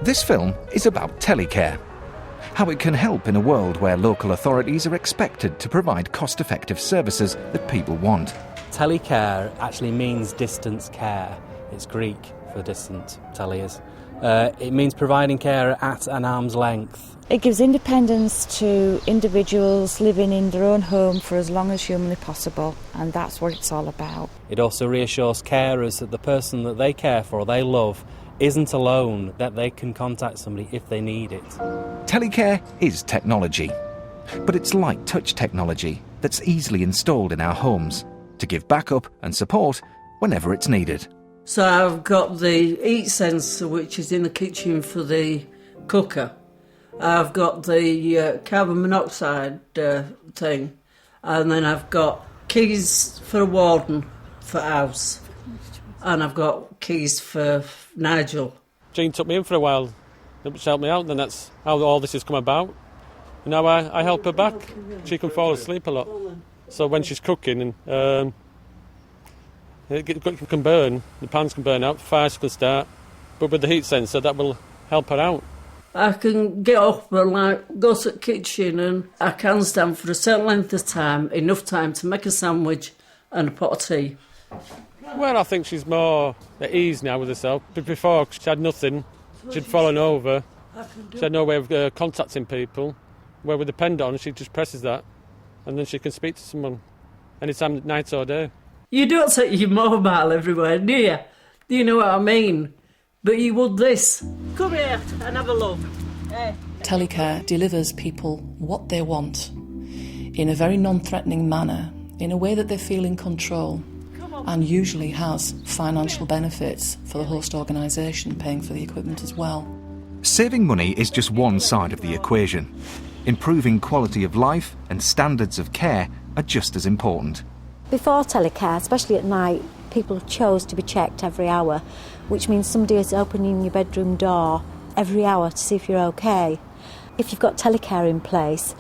This film is about telecare, how it can help in a world where local authorities are expected to provide cost-effective services that people want. Telecare actually means distance care. It's Greek for distant, tele is. It means providing care at an arm's length. It gives independence to individuals living in their own home for as long as humanly possible, and that's what it's all about. It also reassures carers that the person that they care for, they love, isn't alone, that they can contact somebody if they need it. Telecare is technology, but it's light touch technology that's easily installed in our homes to give backup and support whenever it's needed. So I've got the heat sensor, which is in the kitchen for the cooker. I've got the carbon monoxide thing, and then I've got keys for a warden for house, and I've got keys for Nigel. Jean took me in for a while, she helped me out, and that's how all this has come about. And now I help her back. She can fall asleep a lot. So when she's cooking, and it can burn, the pans can burn out, fires can start, but with the heat sensor that will help her out. I can get up and go to the kitchen, and I can stand for a certain length of time, enough time to make a sandwich and a pot of tea. Well, I think she's more at ease now with herself. But before, she had nothing. She'd fallen over. She had no way of contacting people. Where with the pen on, she just presses that, and then she can speak to someone anytime, night or day. You don't take your mobile everywhere, do you? Do you know what I mean? But you would this. Come here and have a look. Hey. Telecare delivers people what they want in a very non-threatening manner, in a way that they feel in control, and usually has financial benefits for the host organisation paying for the equipment as well. Saving money is just one side of the equation. Improving quality of life and standards of care are just as important. Before telecare, especially at night, people chose to be checked every hour, which means somebody is opening your bedroom door every hour to see if you're okay. If you've got telecare in place,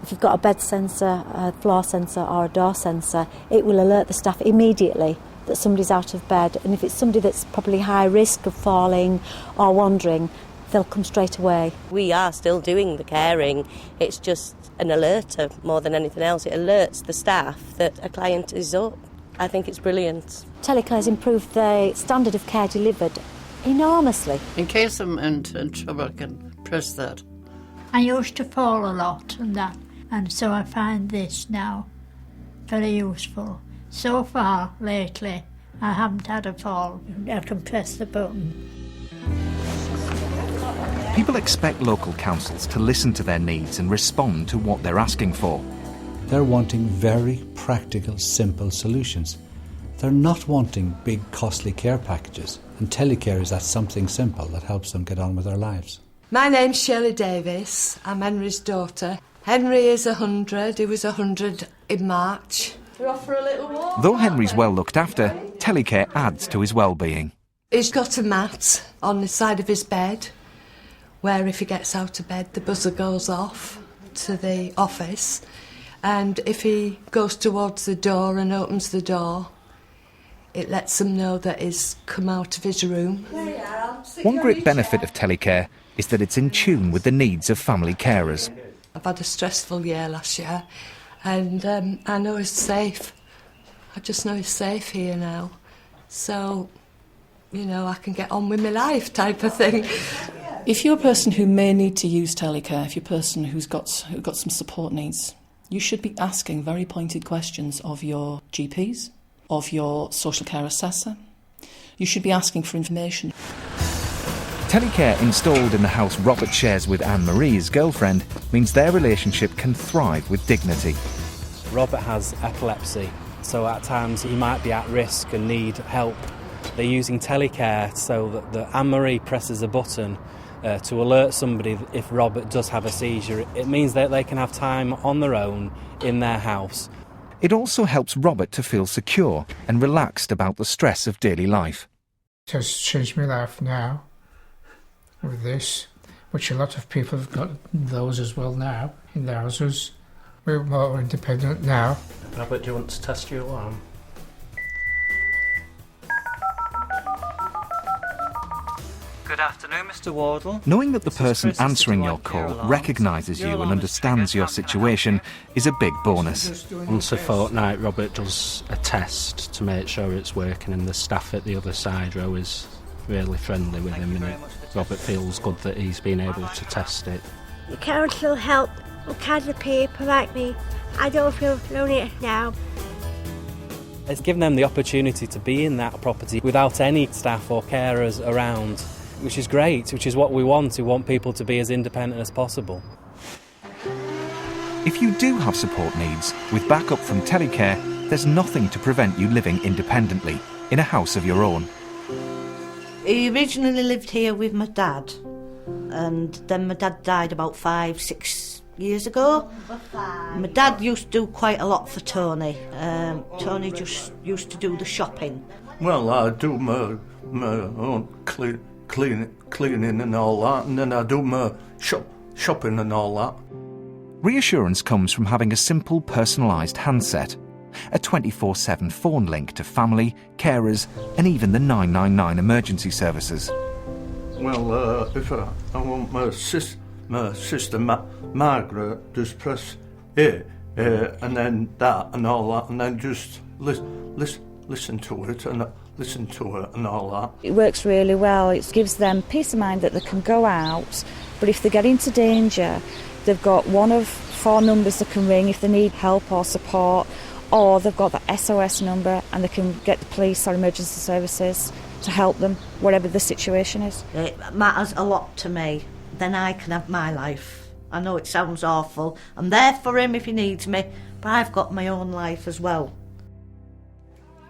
if you've got a bed sensor, a floor sensor or a door sensor, it will alert the staff immediately that somebody's out of bed, and if it's somebody that's probably high risk of falling or wandering, they'll come straight away. We are still doing the caring, it's just an alerter more than anything else. It alerts the staff that a client is up. I think it's brilliant. Telecare has improved the standard of care delivered enormously. In case I'm in trouble, I can press that. I used to fall a lot and that, and so I find this now very useful. So far, lately, I haven't had a fall. I can press the button. People expect local councils to listen to their needs and respond to what they're asking for. They're wanting very practical, simple solutions. They're not wanting big, costly care packages, and telecare is that something simple that helps them get on with their lives. My name's Shirley Davis. I'm Henry's daughter. Henry is 100. He was 100 in March. We're off for a little walk. Though Henry's well looked after, telecare adds to his well-being. He's got a mat on the side of his bed, where if he gets out of bed, the buzzer goes off to the office. And if he goes towards the door and opens the door, it lets him know that he's come out of his room. One great benefit of telecare is that it's in tune with the needs of family carers. I've had a stressful year last year, and I know he's safe. I just know he's safe here now. So, you know, I can get on with my life type of thing. If you're a person who may need to use telecare, if you're a person who's got some support needs, you should be asking very pointed questions of your GPs, of your social care assessor. You should be asking for information. Telecare installed in the house Robert shares with Anne-Marie, his girlfriend, means their relationship can thrive with dignity. Robert has epilepsy, so at times he might be at risk and need help. They're using telecare so that Anne-Marie presses a button to alert somebody if Robert does have a seizure. It means that they can have time on their own in their house. It also helps Robert to feel secure and relaxed about the stress of daily life. It has changed my life now with this, which a lot of people have got those as well now in their houses. We're more independent now. Robert, do you want to test your alarm? Good afternoon, Mr. Wardle. Knowing that the This is person Chris, answering Mr. your White, call alarms. recognises Your you and alarm is understands triggered. your How can I help situation is a big bonus. Once a fortnight, Robert does a test to make sure it's working, and the staff at the other side row is really friendly with him, and Robert feels good that he's been able to test it. The council help all kinds of people like me. I don't feel lonely now. It's given them the opportunity to be in that property without any staff or carers around, which is great, which is what we want. We want people to be as independent as possible. If you do have support needs, with backup from Telecare, there's nothing to prevent you living independently in a house of your own. He originally lived here with my dad, and then my dad died about 5-6 years ago. My dad used to do quite a lot for Tony. Tony just used to do the shopping. Well, I do my own cleaning and all that, and then I do my shopping and all that. Reassurance comes from having a simple personalised handset, a 24/7 phone link to family, carers and even the 999 emergency services. Well, if I want my sister Margaret, just press A, and then that and all that, and then just listen to it and listen to it and all that. It works really well. It gives them peace of mind that they can go out, but if they get into danger, they've got one of 4 numbers they can ring if they need help or support, or they've got the SOS number and they can get the police or emergency services to help them, whatever the situation is. It matters a lot to me. Then I can have my life. I know it sounds awful. I'm there for him if he needs me, but I've got my own life as well.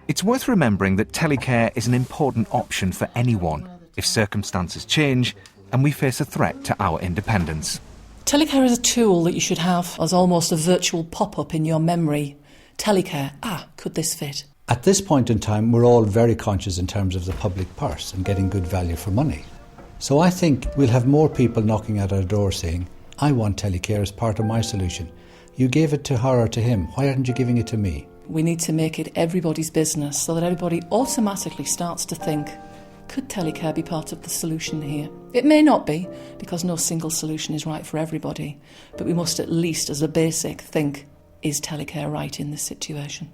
It's worth remembering that Telecare is an important option for anyone if circumstances change and we face a threat to our independence. Telecare is a tool that you should have as almost a virtual pop-up in your memory. Telecare, could this fit? At this point in time, we're all very conscious in terms of the public purse and getting good value for money. So I think we'll have more people knocking at our door saying, I want Telecare as part of my solution. You gave it to her or to him, why aren't you giving it to me? We need to make it everybody's business so that everybody automatically starts to think, could Telecare be part of the solution here? It may not be, because no single solution is right for everybody, but we must at least, as a basic, think, is Telecare right in this situation?